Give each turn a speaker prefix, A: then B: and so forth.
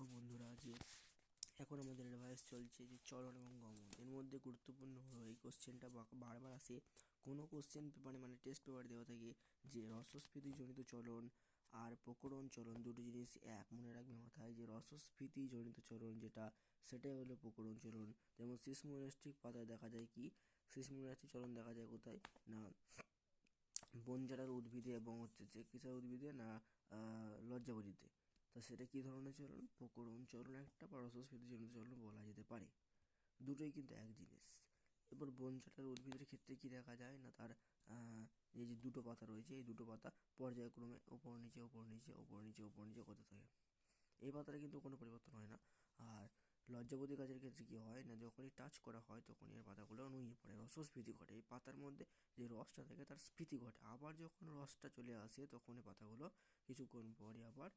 A: দেখো বন্ধুরা, যে এখন আমাদের রিভাইজ চলছে যে চলন এবং গমন, এর মধ্যে গুরুত্বপূর্ণ হলো এই কোশ্চেনটা বারবার আসে। কোনো কোশ্চেন পেপারে মানে টেস্ট পেপারে দেওয়া থাকে যে রসস্ফীতিজনিত চলন আর প্রকরণ চলন দুটো জিনিস এক। মনে রাখবে মাথায় যে রসস্ফীতিজনিত চলন যেটা, সেটাই হলো প্রকরণ চলন। যেমন সিসমোলাস্টিক পাতায় দেখা যায় কি, সিসমোলাস্টিক চলন দেখা যায় কোথায় না বনজারার উদ্ভিদে এবং হচ্ছে যে কিসের উদ্ভিদে না লজ্জাপতিতে। তো সেটা কী ধরনের চলন? প্রকরণ চলন একটা বা রসস্ফীতিজনিত চলন বলা যেতে পারে। দুটোই কিন্তু এক জিনিস। এবার বনজাটার উদ্ভিদের ক্ষেত্রে কী দেখা যায় না, তার এই যে দুটো পাতা রয়েছে, এই দুটো পাতা পর্যায়ক্রমে ওপর নিচে ওপর নিচে ওপর নিচে ওপর নিচে করতে থাকে। এই পাতাটা কিন্তু কোনো পরিবর্তন হয় না। আর লজ্জাপতি গাছের ক্ষেত্রে কী হয় না, যখনই টাচ করা হয় তখনই এর পাতাগুলো নুয়ে পড়ে, রসস্ফীতি ঘটে। এই পাতার মধ্যে যে রসটা থাকে তার স্ফীতি ঘটে। আবার যখন রসটা চলে আসে তখন এই পাতাগুলো কিছুক্ষণ পরে আবার